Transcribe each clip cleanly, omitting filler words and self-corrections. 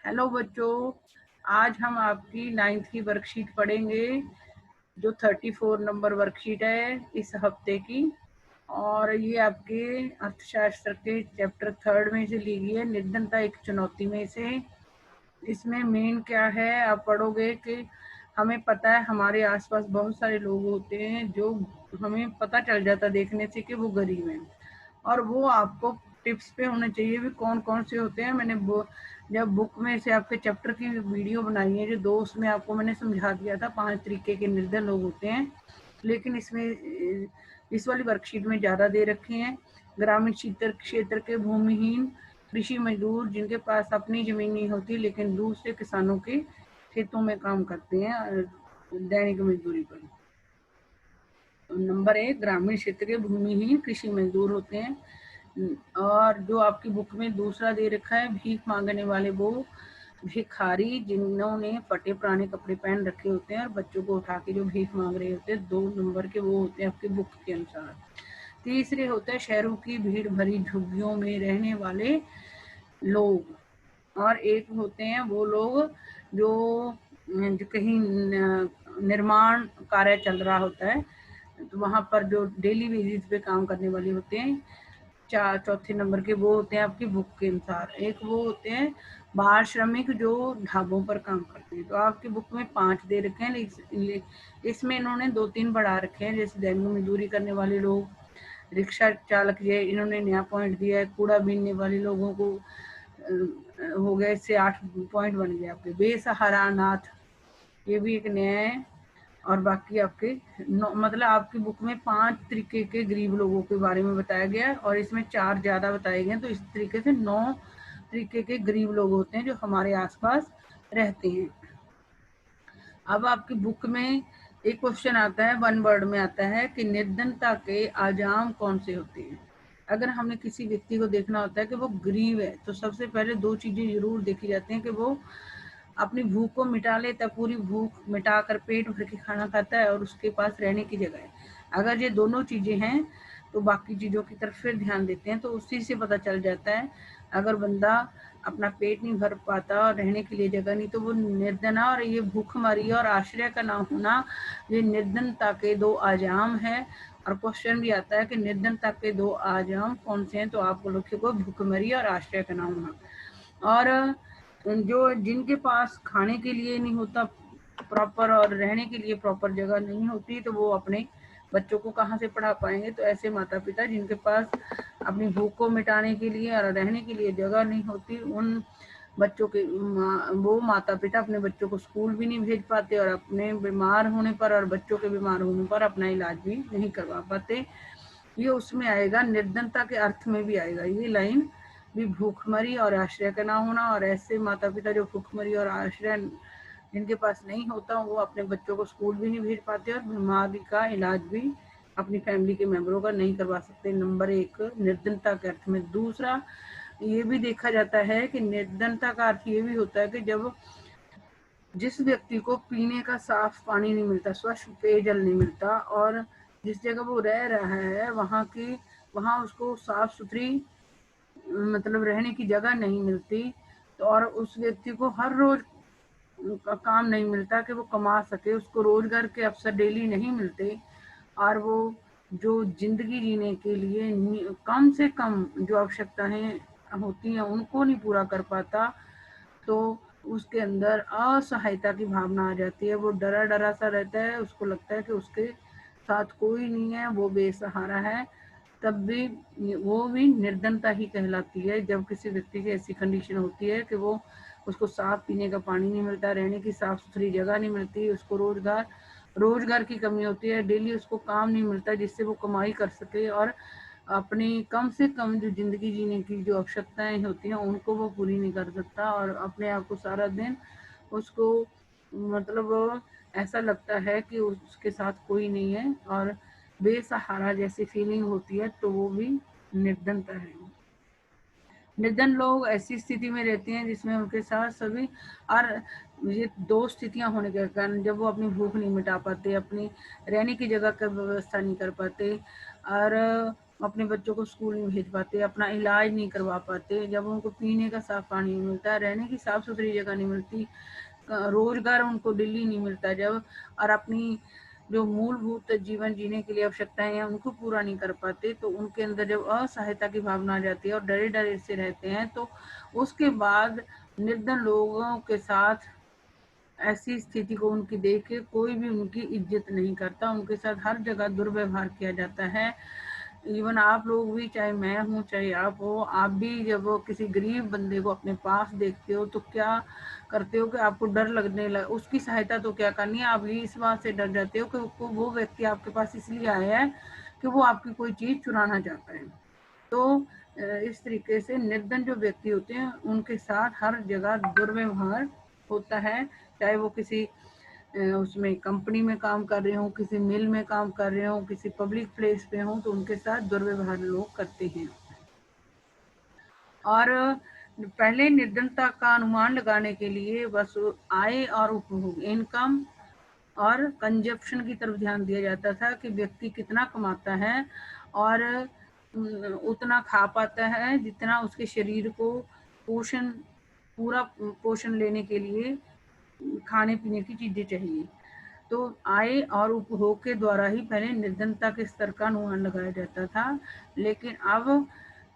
Hello बच्चों, आज हम आपकी 9th की वर्कशीट पढ़ेंगे जो 34 नंबर वर्कशीट है इस हफ्ते की। और ये आपके अर्थशास्त्र के चैप्टर 3 में से ली गई है, निर्धनता एक चुनौती में से। इसमें मेन क्या है आप पढ़ोगे कि हमें पता है हमारे आसपास बहुत सारे लोग होते हैं जो हमें पता चल जाता देखने से कि वो गरीब हैं, और वो आपको टिप्स पे होने चाहिए भी कौन कौन से होते हैं। मैंने जब बुक में से आपके चैप्टर की वीडियो बनाई है जो 2, उसमें आपको मैंने समझा दिया था 5 तरीके के निर्धन लोग होते हैं, लेकिन इसमें इस वाली वर्कशीट में ज़्यादा दे रखे हैं। ग्रामीण क्षेत्र के भूमिहीन कृषि मजदूर जिनके पास अपनी जमीन नहीं होती लेकिन दूसरे किसानों के खेतों में काम करते हैं दैनिक मजदूरी पर। नंबर 1, ग्रामीण क्षेत्र के भूमिहीन कृषि मजदूर होते हैं। और जो आपकी बुक में दूसरा दे रखा है, भीख मांगने वाले वो भिखारी जिन्होंने फटे पुराने कपड़े पहन रखे होते हैं और बच्चों को उठा के जो भीख मांग रहे होते हैं, 2 नंबर के वो होते हैं आपकी बुक के अनुसार। तीसरे होते हैं शहरों की भीड़ भरी झुग्गियों में रहने वाले लोग, और एक होते हैं वो लोग जो कहीं निर्माण कार्य चल रहा होता है तो वहाँ पर जो डेली बेसिस पे काम करने वाले होते हैं। चौथे नंबर के वो होते हैं आपकी बुक के अनुसार। एक वो होते हैं बाल श्रमिक जो ढाबों पर काम करते हैं। तो आपकी बुक में 5 दे रखे हैं, इसमें इन्होंने 2-3 बढ़ा रखे हैं, जैसे दैनिक मजदूरी करने वाले लोग, रिक्शा चालक, ये इन्होंने नया पॉइंट दिया है। कूड़ा बीनने वाले लोगों को हो गए, इससे 8 पॉइंट बन गए आपके। बेसहारा अनाथ, ये भी एक नया है। और बाकी आपके मतलब आपकी बुक में 5 तरीके के गरीब लोगों के बारे में बताया गया है और इसमें 4 ज़्यादा बताए गए हैं, तो इस तरीके से 9 तरीके के गरीब लोग होते हैं जो हमारे आसपास रहते हैं। अब आपकी बुक में एक क्वेश्चन आता है, 1 वर्ड में आता है कि निर्धनता के आयाम कौन से होते हैं। अगर हमने किसी व्यक्ति को देखना होता है कि वो गरीब है तो सबसे पहले 2 चीज़ें जरूर देखी जाती हैं कि वो अपनी भूख को मिटा लेता, पूरी भूख मिटा कर पेट भर के खाना खाता है और उसके पास रहने की जगह है। अगर ये दोनों चीज़ें हैं तो बाकी चीज़ों की तरफ फिर ध्यान देते हैं, तो उसी से पता चल जाता है। अगर बंदा अपना पेट नहीं भर पाता और रहने के लिए जगह नहीं तो वो निर्धन है। और ये भूखमरी और आश्रय का ना होना, ये निर्धनता के 2 आयाम है। और क्वेश्चन भी आता है कि निर्धनता के 2 आयाम कौन से हैं, तो आपको लिखिएगा भूखमरी और आश्रय का ना होना। और जो जिनके पास खाने के लिए नहीं होता प्रॉपर और रहने के लिए प्रॉपर जगह नहीं होती तो वो अपने बच्चों को कहाँ से पढ़ा पाएंगे। तो ऐसे माता पिता जिनके पास अपनी भूख को मिटाने के लिए और रहने के लिए जगह नहीं होती, उन बच्चों के वो माता पिता अपने बच्चों को स्कूल भी नहीं भेज पाते और अपने बीमार होने पर और बच्चों के बीमार होने पर अपना इलाज भी नहीं करवा पाते। ये उसमें आएगा, निर्धनता के अर्थ में भी आएगा ये लाइन भी, भूखमरी और आश्रय का ना होना। और ऐसे माता पिता जो भूखमरी और आश्रय जिनके पास नहीं होता वो अपने बच्चों को स्कूल भी नहीं भेज पाते और बीमारी का इलाज भी अपनी फैमिली के मेंबरों का नहीं करवा सकते। नंबर 1 निर्धनता के अर्थ में। दूसरा ये भी देखा जाता है कि निर्धनता का अर्थ ये भी होता है कि जब जिस व्यक्ति को पीने का साफ पानी नहीं मिलता, स्वच्छ पेयजल नहीं मिलता, और जिस जगह वो रह रहा है वहाँ उसको साफ सुथरी मतलब रहने की जगह नहीं मिलती, तो और उस व्यक्ति को हर रोज का काम नहीं मिलता कि वो कमा सके, उसको रोजगार के अवसर डेली नहीं मिलते, और वो जो जिंदगी जीने के लिए कम से कम जो आवश्यकताएं होती हैं उनको नहीं पूरा कर पाता, तो उसके अंदर असहायता की भावना आ जाती है। वो डरा डरा सा रहता है, उसको लगता है कि उसके साथ कोई नहीं है, वो बेसहारा है। तब भी वो भी निर्धनता ही कहलाती है जब किसी व्यक्ति की ऐसी कंडीशन होती है कि वो उसको साफ पीने का पानी नहीं मिलता, रहने की साफ सुथरी जगह नहीं मिलती, उसको रोजगार की कमी होती है, डेली उसको काम नहीं मिलता जिससे वो कमाई कर सके और अपनी कम से कम जो जिंदगी जीने की जो आवश्यकताएं होती हैं उनको वो पूरी नहीं कर सकता, और अपने आप को सारा दिन उसको मतलब ऐसा लगता है कि उसके साथ कोई नहीं है और बेसहारा जैसी फीलिंग होती है, तो वो भी निर्धनता है। निर्धन लोग ऐसी स्थिति में रहते हैं जिसमें उनके साथ सभी, और ये 2 स्थितियां होने के कारण जब वो अपनी भूख नहीं मिटा पाते, अपनी रहने की जगह की व्यवस्था नहीं कर पाते, और अपने बच्चों को स्कूल नहीं भेज पाते, अपना इलाज नहीं करवा पाते, जब उनको पीने का साफ पानी नहीं मिलता, रहने की साफ सुथरी जगह नहीं मिलती, रोजगार उनको दिल्ली नहीं मिलता जब, और अपनी जो मूलभूत जीवन जीने के लिए आवश्यकताएं हैं उनको पूरा नहीं कर पाते, तो उनके अंदर जब असहायता की भावना आ जाती है और डरे डरे से रहते हैं, तो उसके बाद निर्धन लोगों के साथ ऐसी स्थिति को उनकी देख के कोई भी उनकी इज्जत नहीं करता, उनके साथ हर जगह दुर्व्यवहार किया जाता है। इवन आप लोग भी, चाहे मैं हूँ चाहे आप हो, आप भी जब वो किसी गरीब बंदे को अपने पास देखते हो तो क्या करते हो कि आपको डर लगने लग, उसकी सहायता तो क्या करनी है, आप इस बात से डर जाते हो कि वो व्यक्ति आपके पास इसलिए आया है कि वो आपकी कोई चीज चुराना चाहता है। तो इस तरीके से निर्धन जो व्यक्ति होते हैं उनके साथ हर जगह दुर्व्यवहार होता है, चाहे वो किसी उसमें कंपनी में काम कर रहे हो, किसी मिल में काम कर रहे हो, किसी पब्लिक प्लेस पे हो, तो उनके साथ दुर्व्यवहार लोग करते हैं। और पहले निर्धनता का अनुमान लगाने के लिए बस आय और उपभोग, इनकम और कंजप्शन की तरफ ध्यान दिया जाता था कि व्यक्ति कितना कमाता है और उतना खा पाता है जितना उसके शरीर को पोषण, पूरा पोषण लेने के लिए खाने पीने की चीजें चाहिए। तो आय और उपभोग के द्वारा ही पहले निर्धनता के स्तर का अनुमान लगाया जाता था, लेकिन अब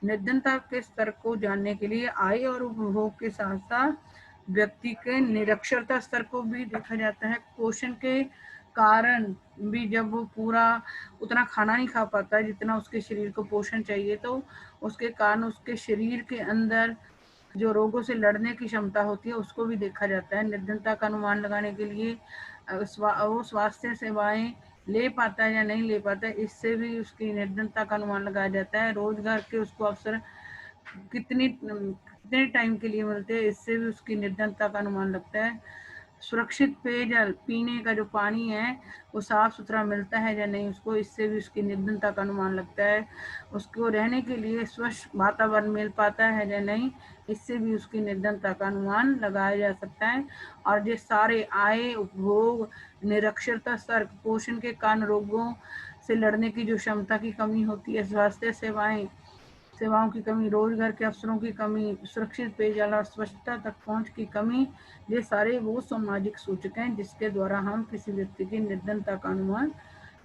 निर्धनता के स्तर को जानने के लिए आय और उपभोग के साथ साथ व्यक्ति के निरक्षरता स्तर को भी देखा जाता है। पोषण के कारण भी, जब वो पूरा उतना खाना नहीं खा पाता जितना उसके शरीर को पोषण चाहिए, तो उसके कारण उसके शरीर के अंदर जो रोगों से लड़ने की क्षमता होती है उसको भी देखा जाता है। निर्धनता का अनुमान लगाने के लिए वो स्वास्थ्य सेवाएं ले पाता है या नहीं ले पाता है, इससे भी उसकी निर्धनता का अनुमान लगाया जाता है। रोजगार के उसको अवसर कितने टाइम के लिए मिलते हैं, इससे भी उसकी निर्धनता का अनुमान लगता है। सुरक्षित पेयजल, पीने का जो पानी है वो साफ सुथरा मिलता है या नहीं उसको, इससे भी उसकी निर्धनता का अनुमान लगता है। उसको रहने के लिए स्वच्छ वातावरण मिल पाता है या नहीं, इससे भी उसकी निर्धनता का अनुमान लगाया जा सकता है। और ये सारे आय, उपभोग, निरक्षरता स्तर, पोषण के कारण रोगों से लड़ने की जो क्षमता की कमी होती है, स्वास्थ्य सेवाओं की कमी, रोजगार के अवसरों की कमी, सुरक्षित पेयजल और स्वच्छता तक पहुंच की कमी, ये सारे वो सामाजिक सूचक हैं जिसके द्वारा हम किसी व्यक्ति की निर्धनता का अनुमान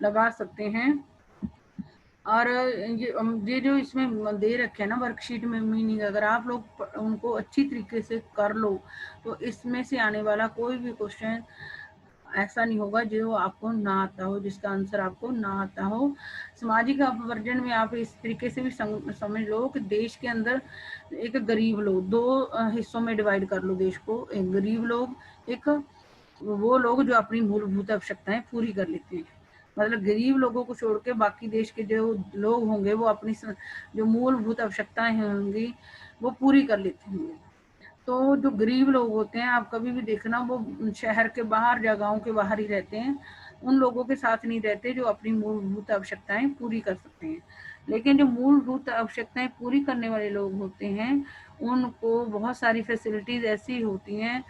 लगा सकते हैं। और ये जो इसमें दे रखे हैं ना वर्कशीट में मीनिंग, अगर आप लोग उनको अच्छी तरीके से कर लो तो इसमें से आने वाला कोई भी क्वेश्चन ऐसा नहीं होगा जो आपको ना आता हो, जिसका आंसर आपको ना आता हो। सामाजिक अपवर्जन में आप इस तरीके से भी समझ लो कि देश के अंदर एक गरीब लोग, दो हिस्सों में डिवाइड कर लो देश को। एक गरीब लोग, एक वो लोग जो अपनी मूलभूत आवश्यकताएं पूरी कर लेते हैं, मतलब गरीब लोगों को छोड़ के बाकी देश के जो लोग होंगे वो अपनी जो मूलभूत आवश्यकताएं होंगी वो पूरी कर लेते होंगे। तो जो गरीब लोग होते हैं, आप कभी भी देखना, वो शहर के बाहर या गांव के बाहर ही रहते हैं, उन लोगों के साथ नहीं रहते जो अपनी मूलभूत आवश्यकताएं पूरी कर सकते हैं। लेकिन जो मूलभूत आवश्यकताएं पूरी करने वाले लोग होते हैं उनको बहुत सारी फैसिलिटीज ऐसी होती हैं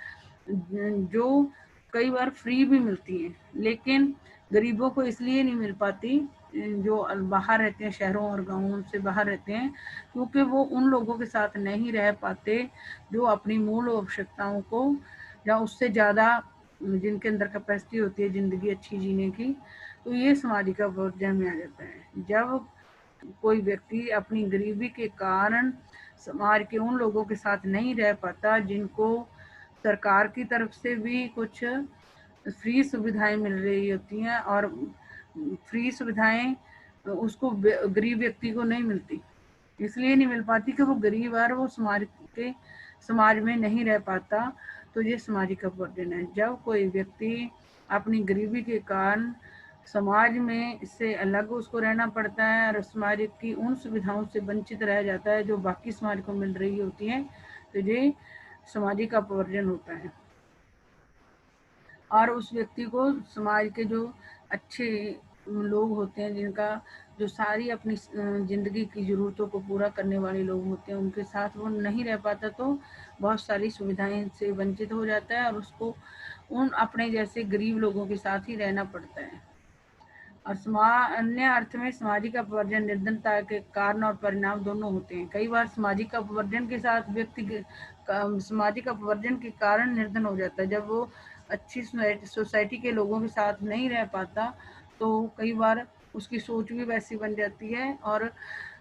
जो कई बार फ्री भी मिलती हैं, लेकिन गरीबों को इसलिए नहीं मिल पाती जो बाहर रहते हैं, शहरों और गांवों से बाहर रहते हैं, क्योंकि वो उन लोगों के साथ नहीं रह पाते जो अपनी मूल आवश्यकताओं को या उससे ज़्यादा जिनके अंदर कैपेसिटी होती है ज़िंदगी अच्छी जीने की। तो ये सामाजिक अपवर्जन में आ जाता है जब कोई व्यक्ति अपनी गरीबी के कारण समाज के उन लोगों के साथ नहीं रह पाता जिनको सरकार की तरफ से भी कुछ फ्री सुविधाएं मिल रही होती हैं, और फ्री सुविधाएं उसको गरीब व्यक्ति को नहीं मिलती, इसलिए नहीं मिल पाती कि वो गरीब है और वो समाज में नहीं रह पाता। तो ये सामाजिक अपवर्जन है, जब कोई व्यक्ति अपनी गरीबी के कारण समाज में से अलग उसको रहना पड़ता है और समाज की उन सुविधाओं से वंचित रह जाता है जो बाकी समाज को मिल रही होती हैं, तो ये सामाजिक अपवर्जन होता है। और उस व्यक्ति को समाज के जो अच्छे लोग होते हैं, जिनका जो सारी अपनी ज़िंदगी की ज़रूरतों को पूरा करने वाले लोग होते हैं, उनके साथ वो नहीं रह पाता, तो बहुत सारी सुविधाएं से वंचित हो जाता है और उसको उन अपने जैसे गरीब लोगों के साथ ही रहना पड़ता है। और अन्य अर्थ में सामाजिक अपवर्जन निर्धनता के कारण और परिणाम दोनों होते हैं। कई बार सामाजिक अपवर्जन के साथ व्यक्ति सामाजिक अपवर्जन के कारण निर्धन हो जाता है। जब वो अच्छी सोसाइटी के लोगों के साथ नहीं रह पाता तो कई बार उसकी सोच भी वैसी बन जाती है और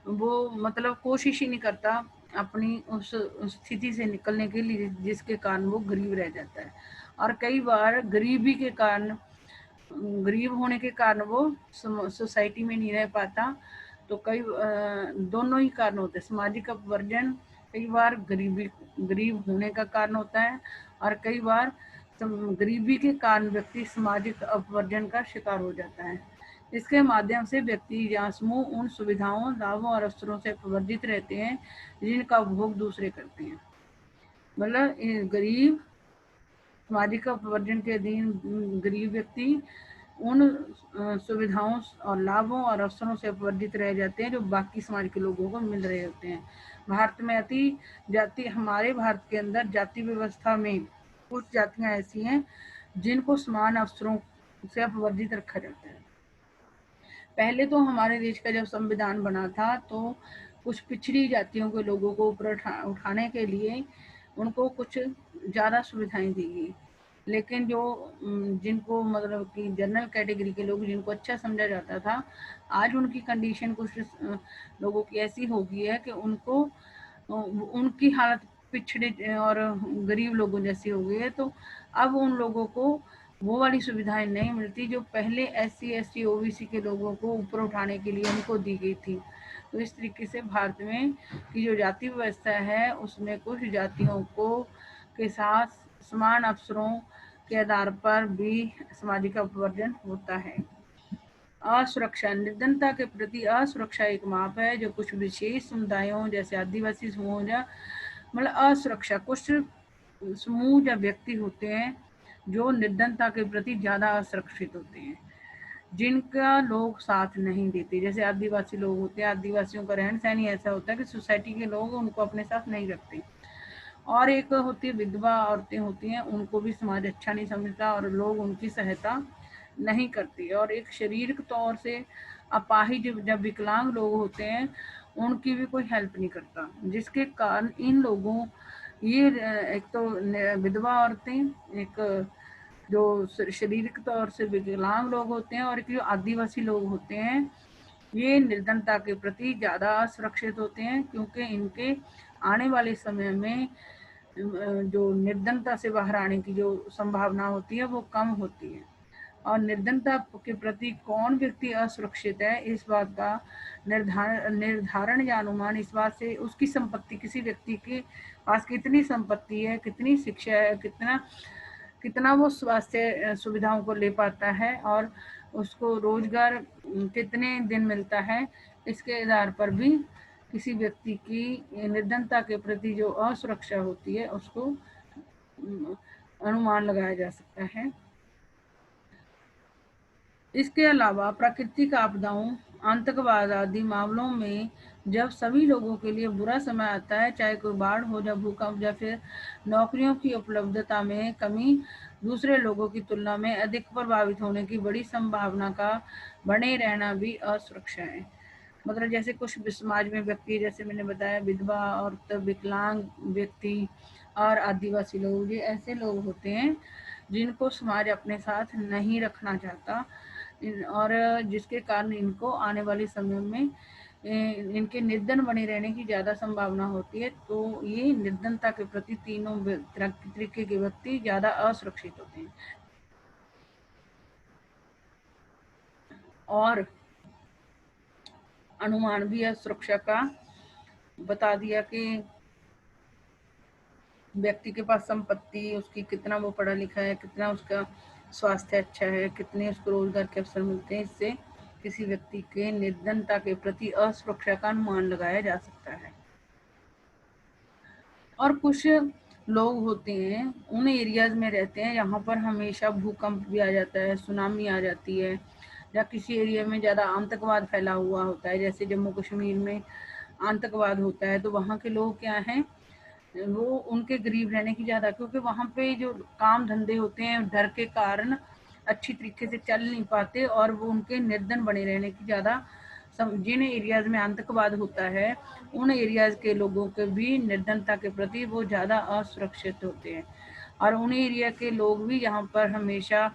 वो मतलब कोशिश ही नहीं करता अपनी उस स्थिति से निकलने के लिए जिसके कारण वो गरीब रह जाता है। और कई बार गरीब होने के कारण वो सोसाइटी में नहीं रह पाता। तो दोनों ही कारण होते हैं। सामाजिक अपवर्जन कई बार गरीब होने का कारण होता है और कई बार गरीबी के कारण व्यक्ति सामाजिक अपवर्जन का शिकार हो जाता है। इसके माध्यम से व्यक्ति या समूह उन सुविधाओं, लाभों और अवसरों से अपवर्जित रहते हैं जिनका उपभोग दूसरे करते हैं। मतलब सामाजिक अपवर्जन के अधीन गरीब व्यक्ति उन सुविधाओं और लाभों और अवसरों से अपवर्जित रह जाते हैं जो बाकी समाज के लोगों को मिल रहे होते हैं। हमारे भारत के अंदर जाति व्यवस्था में कुछ जातियां ऐसी हैं जिनको समान अवसरों से अपवर्जित रखा जाता है। पहले तो हमारे देश का जब संविधान बना था तो कुछ पिछड़ी जातियों के लोगों को ऊपर उठाने के लिए उनको कुछ ज़्यादा सुविधाएं दी गई। लेकिन जो जिनको मतलब कि जनरल कैटेगरी के लोग जिनको अच्छा समझा जाता था, आज उनकी कंडीशन कुछ लोगों की ऐसी हो गई है कि उनकी हालत पिछड़े और गरीब लोगों जैसी हो गई है। तो अब उन लोगों को वो वाली सुविधाएं नहीं मिलती जो पहले SC ST OBC के लोगों को ऊपर उठाने के लिए उनको दी गई थी। तो इस तरीके से भारत में की जो जाति व्यवस्था है उसमें कुछ जातियों को के साथ समान अवसरों के आधार पर भी सामाजिक अपवर्जन होता है। असुरक्षा, निर्धनता के प्रति असुरक्षा एक माप है जो कुछ विशेष समुदायों जैसे आदिवासी समूह या मतलब असुरक्षा कुछ समूह या व्यक्ति होते हैं जो निर्धनता के प्रति ज्यादा असुरक्षित होते हैं, जिनका लोग साथ नहीं देते। जैसे आदिवासी लोग होते हैं, आदिवासियों का रहन सहन ही ऐसा होता है कि सोसाइटी के लोग उनको अपने साथ नहीं रखते। और एक होती है विधवा औरतें होती हैं, उनको भी समाज अच्छा नहीं समझता और लोग उनकी सहायता नहीं करती। और एक शारीरिक तौर से अपाहिज जब विकलांग लोग होते हैं उनकी भी कोई हेल्प नहीं करता, जिसके कारण इन लोगों ये एक तो विधवा औरतें, एक जो शारीरिक तौर से विकलांग लोग होते हैं और एक जो आदिवासी लोग होते हैं ये निर्धनता के प्रति ज़्यादा असुरक्षित होते हैं, क्योंकि इनके आने वाले समय में जो निर्धनता से बाहर आने की जो संभावना होती है वो कम होती है। और निर्धनता के प्रति कौन व्यक्ति असुरक्षित है इस बात का निर्धारण या अनुमान इस बात से उसकी संपत्ति, किसी व्यक्ति के पास कितनी संपत्ति है, कितनी शिक्षा है, कितना वो स्वास्थ्य सुविधाओं को ले पाता है और उसको रोजगार कितने दिन मिलता है, इसके आधार पर भी किसी व्यक्ति की निर्धनता के प्रति जो असुरक्षा होती है उसको अनुमान लगाया जा सकता है। इसके अलावा प्राकृतिक आपदाओं, आतंकवाद आदि मामलों में जब सभी लोगों के लिए बुरा समय आता है, चाहे कोई बाढ़ हो या भूकंप या फिर नौकरियों की उपलब्धता में कमी, दूसरे लोगों की तुलना में अधिक प्रभावित होने की बड़ी संभावना का बने रहना भी असुरक्षा है। मतलब जैसे कुछ समाज में व्यक्ति, जैसे मैंने बताया विधवा औरत, विकलांग व्यक्ति और आदिवासी लोग, ये ऐसे लोग होते हैं जिनको समाज अपने साथ नहीं रखना चाहता और जिसके कारण इनको आने वाले समय में इनके निर्धन बने रहने की ज़्यादा संभावना होती है। तो ये निर्धनता के प्रति तीनों तरीके के व्यक्ति ज़्यादा असुरक्षित होते हैं। और अनुमान भी है सुरक्षा का, बता दिया कि व्यक्ति के पास संपत्ति, उसकी कितना वो पढ़ा लिखा है, कितना उसका स्वास्थ्य अच्छा है, कितने उसको रोजगार के अवसर मिलते हैं, इससे किसी व्यक्ति के निर्धनता के प्रति असुरक्षा का अनुमान लगाया जा सकता है। और कुछ लोग होते हैं उन एरियाज में रहते हैं यहाँ पर हमेशा भूकंप भी आ जाता है, सुनामी आ जाती है, या किसी एरिया में ज़्यादा आतंकवाद फैला हुआ होता है, जैसे जम्मू कश्मीर में आतंकवाद होता है, तो वहाँ के लोग क्या हैं, वो उनके गरीब रहने की ज़्यादा, क्योंकि वहाँ पे जो काम धंधे होते हैं डर के कारण अच्छी तरीके से चल नहीं पाते और वो उनके निर्धन बने रहने की ज़्यादा जिन एरियाज में आतंकवाद होता है उन एरियाज के लोगों के भी निर्धनता के प्रति वो ज़्यादा असुरक्षित होते हैं। और उन एरिया के लोग भी यहाँ पर हमेशा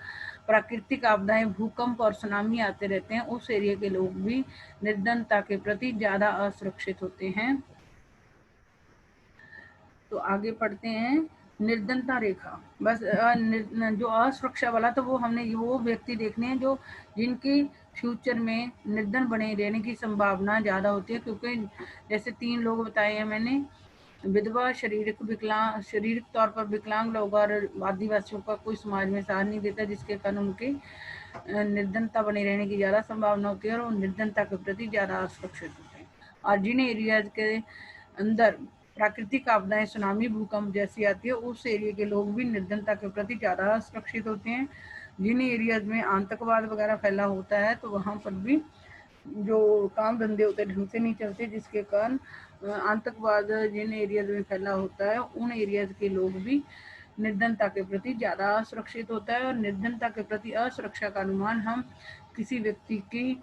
प्राकृतिक आपदाएं, भूकंप और सुनामी आते रहते हैं, उस एरिया के लोग भी निर्धनता के प्रति ज़्यादा असुरक्षित होते हैं। तो आगे पढ़ते हैं। निर्धनता रेखा, बस जो असुरक्षा वाला, तो वो हमने वो व्यक्ति देखने हैं जो जिनकी फ्यूचर में निर्धन बने रहने की संभावना ज़्यादा होती है, क्योंकि जैसे 3 लोग बताए हैं मैंने, विधवा, शारीरिक तौर पर विकलांग लोग और आदिवासियों का कोई समाज में साथ नहीं देता, जिसके कारण उनके निर्धनता बने रहने की ज़्यादा संभावना होती है और वो निर्धनता के प्रति ज़्यादा असुरक्षित होते हैं। और जिन एरियाज के अंदर प्राकृतिक आपदाएं, सुनामी, भूकंप जैसी आती है, उस एरिया के लोग भी निर्धनता के प्रति ज़्यादा सुरक्षित होते हैं। जिन एरियाज में आतंकवाद वगैरह फैला होता है तो वहाँ पर भी जो काम धंधे होते हैं ढंग से नहीं चलते, जिसके कारण आतंकवाद जिन एरियाज में फैला होता है उन एरियाज के लोग भी निर्धनता के प्रति ज़्यादा असुरक्षित होता है। और निर्धनता के प्रति असुरक्षा का अनुमान हम किसी व्यक्ति की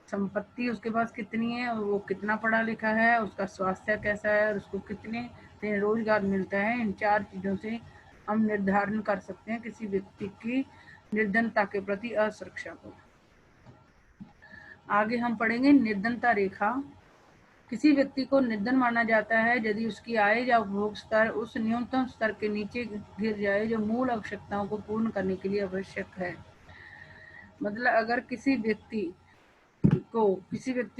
संपत्ति उसके पास कितनी है और वो कितना पढ़ा लिखा है, उसका स्वास्थ्य कैसा है और उसको कितने रोजगार मिलता है, इन 4 चीज़ों से हम निर्धारण कर सकते हैं किसी व्यक्ति की निर्धनता के प्रति असुरक्षा को। आगे हम पढ़ेंगे निर्धनता रेखा। किसी व्यक्ति को निर्धन माना जाता है यदि उसकी आय या उपभोग स्तर उस न्यूनतम स्तर के नीचे गिर जाए जो मूल आवश्यकताओं को पूर्ण करने के लिए आवश्यक है। मतलब अगर किसी व्यक्ति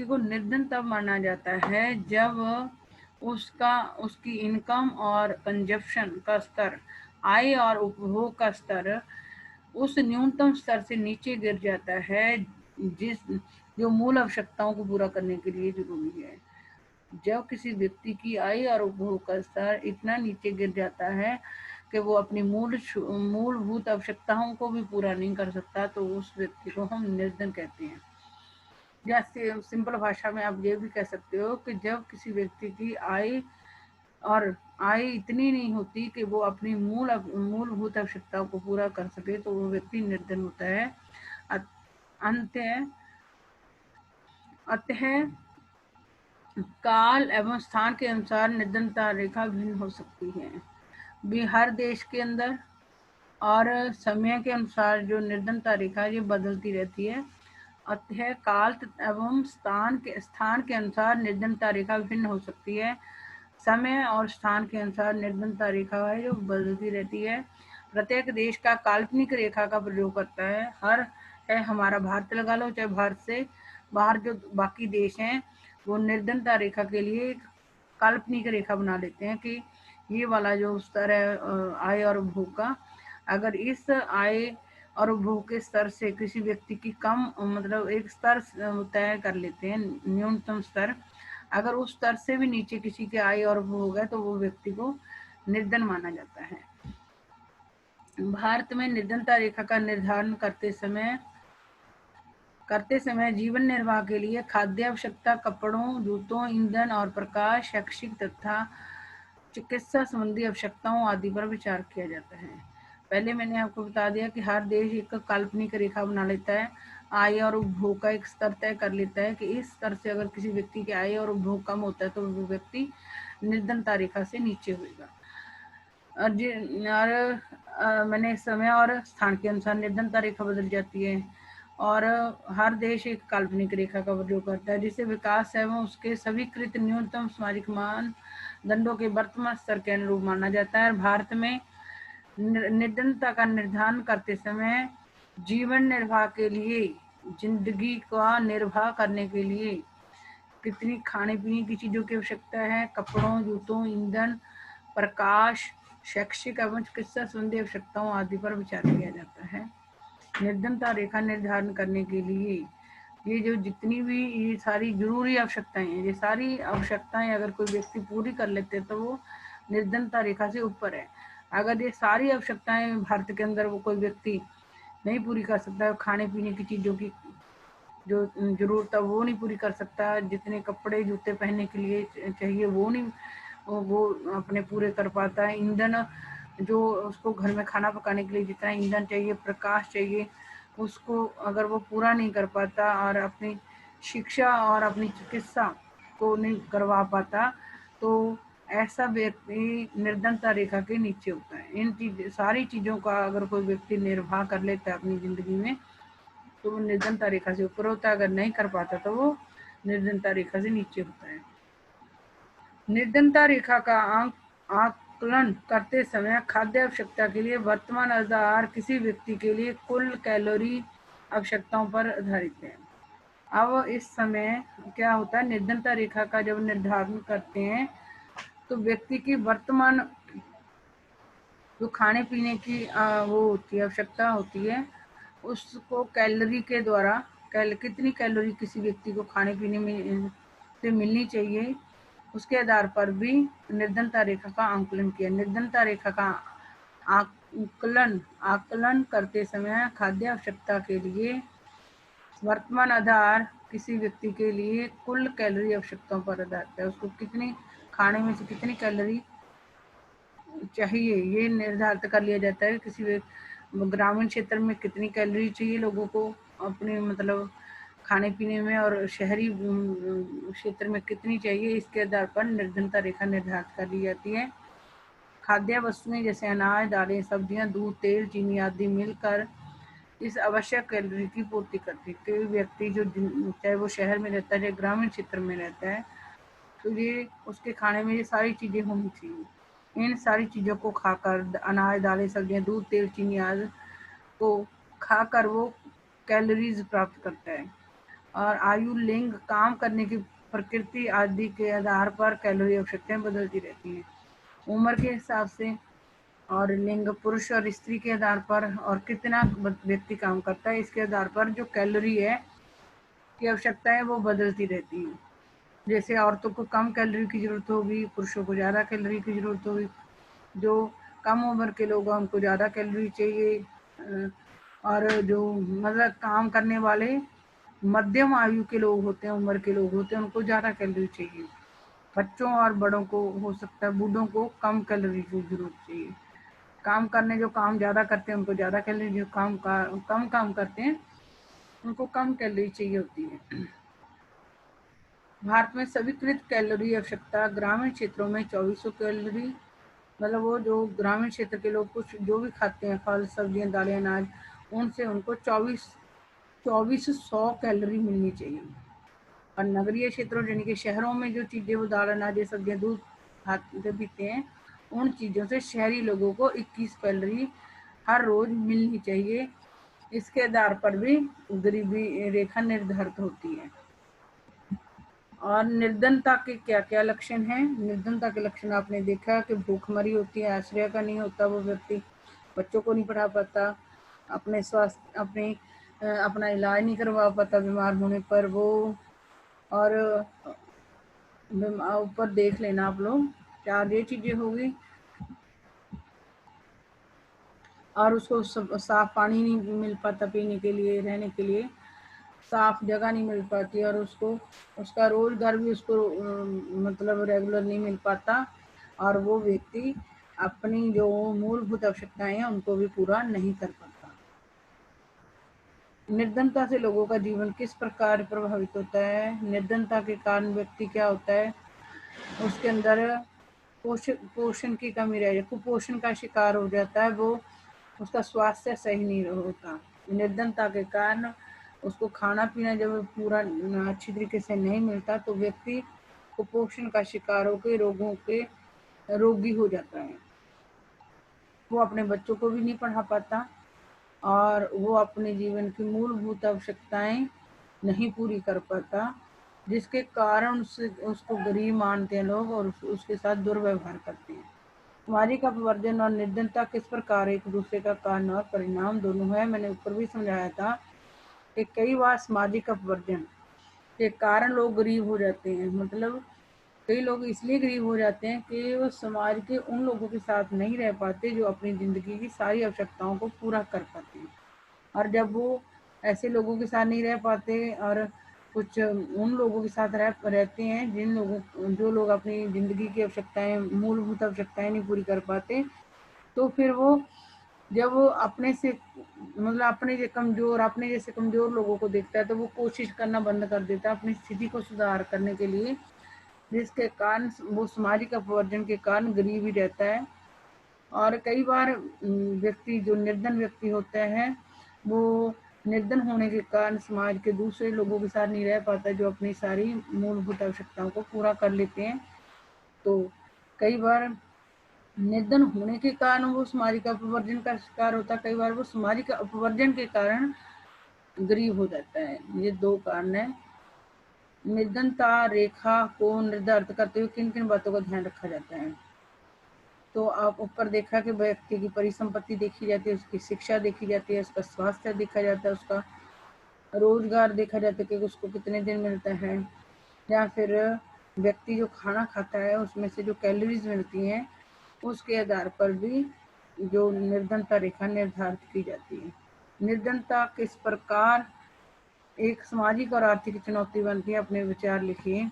को निर्धन तब माना जाता है जब उसकी इनकम और कंजप्शन का स्तर, आय और उपभोग का स्तर उस न्यूनतम स्तर से नीचे गिर जाता है जो मूल आवश्यकताओं को पूरा करने के लिए जरूरी है। जब किसी व्यक्ति की आय और उपभोग का स्तर इतना नीचे गिर जाता है कि वो अपनी मूलभूत आवश्यकताओं को भी पूरा नहीं कर सकता, तो उस व्यक्ति को हम निर्धन कहते हैं। या सिंपल भाषा में आप ये भी कह सकते हो कि जब किसी व्यक्ति की आय इतनी नहीं होती कि वो अपनी मूलभूत आवश्यकताओं को पूरा कर सके, तो वो व्यक्ति निर्धन होता है। अतः काल एवं स्थान के अनुसार निर्धनता रेखा भिन्न हो सकती है। भी हर देश के अंदर और समय के अनुसार जो निर्धनता रेखा ये बदलती रहती है। अतः काल एवं स्थान के अनुसार निर्धनता रेखा भिन्न हो सकती है। समय और स्थान के अनुसार निर्धनता रेखा है जो बदलती रहती है। प्रत्येक देश का काल्पनिक रेखा का प्रयोग करता है हमारा भारत लगा लो, चाहे भारत से बाहर जो बाकी देश हैं वो निर्धनता रेखा के लिए काल्पनिक रेखा बना लेते हैं कि ये वाला जो स्तर है आय और उपभोग का, अगर इस आय और उपभोग के स्तर से किसी व्यक्ति की कम, मतलब एक स्तर तय कर लेते हैं न्यूनतम स्तर, अगर उस स्तर से भी नीचे किसी के आय और उपभोग है तो वो व्यक्ति को निर्धन माना जाता है। भारत में निर्धनता रेखा का निर्धारण करते समय जीवन निर्वाह के लिए खाद्य आवश्यकता, कपड़ों, जूतों, ईंधन और प्रकाश, शैक्षिक तथा चिकित्सा संबंधी आवश्यकताओं आदि पर विचार किया जाता है। पहले मैंने आपको बता दिया कि हर देश एक काल्पनिक रेखा बना लेता है, आय और उपभोग का एक स्तर तय कर लेता है कि इस स्तर से अगर किसी व्यक्ति की आय और उपभोग कम होता है तो वो व्यक्ति निर्धनता रेखा से नीचे होगा। और मैंने समय और स्थान के अनुसार निर्धनता रेखा बदल जाती है और हर देश एक काल्पनिक रेखा का प्रयोग करता है जिसे विकास एवं उसके स्वीकृत न्यूनतम सामाजिक मानदंडों के वर्तमान स्तर के अनुरूप माना जाता है। भारत में निर्धनता का निर्धारण करते समय जीवन निर्वाह के लिए, जिंदगी का निर्वाह करने के लिए कितनी खाने पीने की चीजों की आवश्यकता है, कपड़ों, जूतों, ईंधन, प्रकाश, शैक्षिक एवं चिकित्सा संबंधी आवश्यकताओं आदि पर विचार किया जाता है। निर्धनता रेखा निर्धारण करने के लिए ये जो जितनी भी ये सारी जरूरी आवश्यकताएं हैं, ये सारी आवश्यकताएं अगर कोई व्यक्ति पूरी कर लेते तो वो निर्धनता रेखा से ऊपर है। अगर ये सारी आवश्यकताएं भारत के अंदर वो कोई व्यक्ति नहीं पूरी कर सकता, खाने पीने की चीजों की जो जरूरत है वो नहीं पूरी कर सकता, जितने कपड़े जूते पहनने के लिए चाहिए वो नहीं वो अपने पूरे कर पाता है, ईंधन जो उसको घर में खाना पकाने के लिए जितना ईंधन चाहिए, प्रकाश चाहिए, उसको अगर वो पूरा नहीं कर पाता और अपनी शिक्षा और अपनी चिकित्सा को नहीं करवा पाता, तो ऐसा व्यक्ति निर्धनता रेखा के नीचे होता है। इन सारी चीज़ों का अगर कोई व्यक्ति निर्वाह कर लेता है अपनी ज़िंदगी में, तो वो निर्धनता रेखा से ऊपर होता है। अगर नहीं कर पाता तो वो निर्धनता रेखा से नीचे होता है। निर्धनता रेखा का आकलन करते समय खाद्य आवश्यकता के लिए वर्तमान आधार किसी व्यक्ति के लिए कुल कैलोरी आवश्यकताओं पर आधारित है। अब इस समय क्या होता है, निर्धनता रेखा का जब निर्धारण करते हैं तो व्यक्ति की वर्तमान जो खाने पीने की वो होती है, आवश्यकता होती है, उसको कैलोरी के द्वारा कितनी कैलोरी किसी व्यक्ति को खाने पीने में से मिलनी चाहिए, उसके आधार पर भी निर्धनता रेखा का आंकलन किया। निर्धनता रेखा का आकलन करते समय खाद्य आवश्यकता के लिए वर्तमान आधार किसी व्यक्ति के लिए कुल कैलोरी आवश्यकताओं पर आधारित है। उसको कितनी खाने में से कितनी कैलोरी चाहिए ये निर्धारित कर लिया जाता है। किसी ग्रामीण क्षेत्र में कितनी कैलोरी चाहिए लोगों को अपने मतलब खाने पीने में, और शहरी क्षेत्र में कितनी चाहिए, इसके आधार पर निर्धनता रेखा निर्धारित कर ली जाती है। खाद्य वस्तुएं जैसे अनाज, दालें, सब्जियां, दूध, तेल, चीनी आदि मिलकर इस आवश्यक कैलोरी की पूर्ति करती है। कोई व्यक्ति जो चाहे वो शहर में रहता है चाहे ग्रामीण क्षेत्र में रहता है, तो ये उसके खाने में ये सारी चीज़ें होनी चाहिए। इन सारी चीज़ों को खाकर, अनाज, दालें, सब्जियां, दूध, तेल, चीनी आदि को खाकर वो कैलोरीज प्राप्त करता है। और आयु, लिंग, काम करने की प्रकृति आदि के आधार पर कैलोरी आवश्यकताएं बदलती रहती हैं। उम्र के हिसाब से और लिंग, पुरुष और स्त्री के आधार पर और कितना व्यक्ति काम करता है, इसके आधार पर जो कैलोरी है की आवश्यकता है वो बदलती रहती है। जैसे औरतों को कम कैलोरी की ज़रूरत होगी, पुरुषों को ज़्यादा कैलोरी की ज़रूरत होगी। जो कम उम्र के लोग हैं उनको ज़्यादा कैलोरी चाहिए, और जो मतलब काम करने वाले मध्यम आयु के लोग होते हैं, उम्र के लोग होते हैं, उनको ज़्यादा कैलोरी चाहिए। बच्चों और बड़ों को हो सकता है, बूढ़ों को कम कैलोरी की ज़रूरत चाहिए। काम करने जो काम ज़्यादा करते हैं उनको ज़्यादा कैलोरी, जो कम काम करते हैं उनको कम कैलोरी चाहिए होती है। भारत में स्वीकृत कैलोरी आवश्यकता ग्रामीण क्षेत्रों में 2400 कैलोरी, मतलब वो जो ग्रामीण क्षेत्र के लोग कुछ जो भी खाते हैं, फल, सब्जियां, दालें, अनाज, उनसे उनको 2400 कैलोरी मिलनी चाहिए। और नगरीय क्षेत्रों यानी कि शहरों में जो चीज़ें वो दाल, अनाज, सब्जियां, दूध खाते पीते हैं, उन चीज़ों से शहरी लोगों को 21 कैलोरी हर रोज मिलनी चाहिए। इसके आधार पर भी गरीबी रेखा निर्धारित होती है। और निर्धनता के क्या क्या लक्षण हैं? निर्धनता के लक्षण आपने देखा कि भूखमरी होती है, आश्रय का नहीं होता वो व्यक्ति, बच्चों को नहीं पढ़ा पाता, अपने स्वास्थ्य अपना इलाज नहीं करवा पाता बीमार होने पर वो, और ऊपर देख लेना आप लोग, 4 ये चीज़ें होगी। और उसको साफ पानी नहीं मिल पाता पीने के लिए, रहने के लिए साफ जगह नहीं मिल पाती, और उसको उसका रोजगार भी उसको मतलब रेगुलर नहीं मिल पाता, और वो व्यक्ति अपनी जो मूलभूत आवश्यकताएं हैं उनको भी पूरा नहीं कर पाता। निर्धनता से लोगों का जीवन किस प्रकार प्रभावित होता है? निर्धनता के कारण व्यक्ति क्या होता है, उसके अंदर पोषण की कमी रह जाती, कुपोषण का शिकार हो जाता है वो, उसका स्वास्थ्य सही नहीं होता। निर्धनता के कारण उसको खाना पीना जब पूरा अच्छी तरीके से नहीं मिलता तो व्यक्ति कुपोषण का शिकार होकर रोगों के रोगी हो जाता है। वो अपने बच्चों को भी नहीं पढ़ा पाता, और वो अपने जीवन की मूलभूत आवश्यकताएं नहीं पूरी कर पाता, जिसके कारण उसको गरीब मानते हैं लोग और उसके साथ दुर्व्यवहार करते हैं। सामाजिक अपवर्जन और निर्धनता किस प्रकार एक दूसरे का कारण और परिणाम दोनों है। मैंने ऊपर भी समझाया था कि कई बार सामाजिक अपवर्जन के कारण लोग गरीब हो जाते हैं, मतलब कई लोग इसलिए गरीब हो जाते हैं कि वो समाज के उन लोगों के साथ नहीं रह पाते जो अपनी ज़िंदगी की सारी आवश्यकताओं को पूरा कर पाते हैं। और जब वो ऐसे लोगों के साथ नहीं रह पाते और कुछ उन लोगों के साथ रहते हैं जो लोग अपनी ज़िंदगी की आवश्यकताएं, मूलभूत आवश्यकताएं नहीं पूरी कर पाते, तो फिर वो जब वो अपने से मतलब अपने जैसे कमजोर लोगों को देखता है तो वो कोशिश करना बंद कर देता है अपनी स्थिति को सुधार करने के लिए, जिसके कारण वो सामाजिक अपवर्जन के कारण गरीब ही रहता है। और कई बार व्यक्ति जो निर्धन व्यक्ति होते हैं वो निर्धन होने के कारण समाज के दूसरे लोगों के साथ नहीं रह पाता, जो अपनी सारी मूलभूत आवश्यकताओं को पूरा कर लेते हैं। तो कई बार निर्धन होने के कारण वो सामाजिक अपवर्जन का शिकार होता है, कई बार वो सामाजिक अपवर्जन के कारण गरीब हो जाता है। ये 2 कारण है। निर्धनता रेखा को निर्धारित करते हुए किन किन बातों का ध्यान रखा जाता है? तो आप ऊपर देखा कि व्यक्ति की परिसंपत्ति देखी जाती है, उसकी शिक्षा देखी जाती है, उसका स्वास्थ्य देखा जाता है, उसका रोजगार देखा जाता है कि उसको कितने दिन मिलता है, या फिर व्यक्ति जो खाना खाता है उसमें से जो कैलोरीज मिलती हैं उसके आधार पर भी जो निर्धनता रेखा निर्धारित की जाती है। निर्धनता किस प्रकार एक सामाजिक और आर्थिक चुनौती बनती है, अपने विचार लिखिए।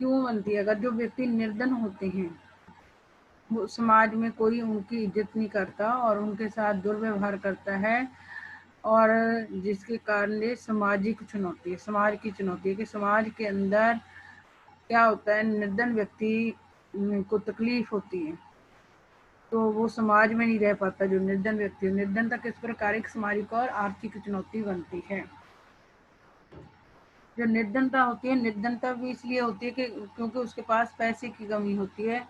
क्यों बनती है? अगर जो व्यक्ति निर्धन होते हैं वो समाज में कोई उनकी इज्जत नहीं करता और उनके साथ दुर्व्यवहार करता है, और जिसके कारण ये सामाजिक चुनौती है, समाज की चुनौती है कि समाज के अंदर क्या होता है, निर्धन व्यक्ति को तकलीफ होती है तो वो समाज में नहीं रह पाता। जो निर्धन व्यक्ति, निर्धनता किस प्रकार एक सामाजिक और आर्थिक चुनौती बनती है। जो निर्धनता होती है, निर्धनता भी इसलिए होती है कि क्योंकि उसके पास पैसे की कमी होती है,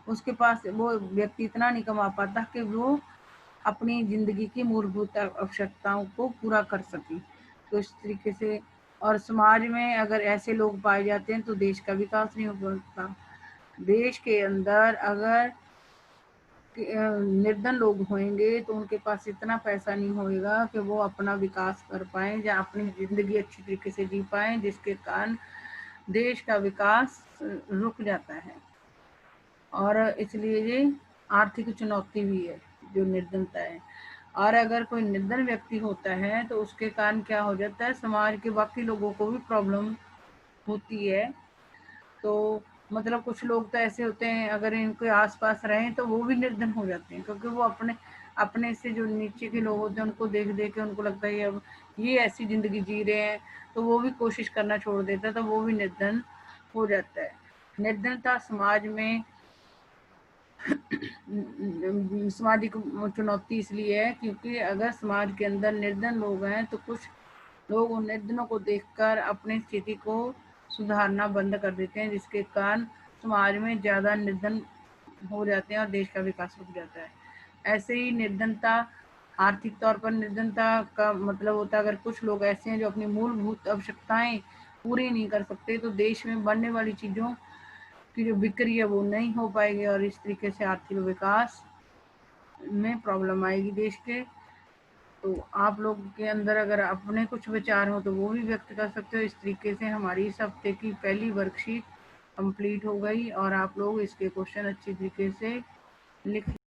उसके पास वो व्यक्ति इतना नहीं कमा पाता कि वो अपनी जिंदगी की मूलभूत आवश्यकताओं को पूरा कर सके। तो इस तरीके से, और समाज में अगर ऐसे लोग पाए जाते हैं तो देश का विकास नहीं हो पाता। देश के अंदर अगर निर्धन लोग होंगे तो उनके पास इतना पैसा नहीं होएगा कि वो अपना विकास कर पाए या अपनी जिंदगी अच्छी तरीके से जी पाए, जिसके कारण देश का विकास रुक जाता है। और इसलिए ये आर्थिक चुनौती भी है जो निर्धनता है। और अगर कोई निर्धन व्यक्ति होता है तो उसके कारण क्या हो जाता है, समाज के बाकी लोगों को भी प्रॉब्लम होती है। तो मतलब कुछ लोग तो ऐसे होते हैं अगर इनके आसपास रहें तो वो भी निर्धन हो जाते हैं, क्योंकि वो अपने अपने से जो नीचे के लोग होते हैं उनको देख देख के उनको लगता है अब ये ऐसी जिंदगी जी रहे हैं, तो वो भी कोशिश करना छोड़ देता है, तो वो भी निर्धन हो जाता है। निर्धनता समाज में सामाजिक चुनौती इसलिए है क्योंकि अगर समाज के अंदर निर्धन लोग हैं तो कुछ लोग उन निर्धनों को देखकर अपनी स्थिति को सुधारना बंद कर देते हैं, जिसके कारण समाज में ज़्यादा निर्धन हो जाते हैं और देश का विकास रुक जाता है। ऐसे ही निर्धनता, आर्थिक तौर पर निर्धनता का मतलब होता है अगर कुछ लोग ऐसे हैं जो अपनी मूलभूत आवश्यकताएं पूरी नहीं कर सकते तो देश में बनने वाली चीज़ों की जो बिक्री है वो नहीं हो पाएगी और इस तरीके से आर्थिक विकास में प्रॉब्लम आएगी देश के। तो आप लोग के अंदर अगर अपने कुछ विचार हो तो वो भी व्यक्त कर सकते हो। इस तरीके से हमारी इस हफ्ते की पहली वर्कशीट कंप्लीट हो गई और आप लोग इसके क्वेश्चन अच्छी तरीके से लिख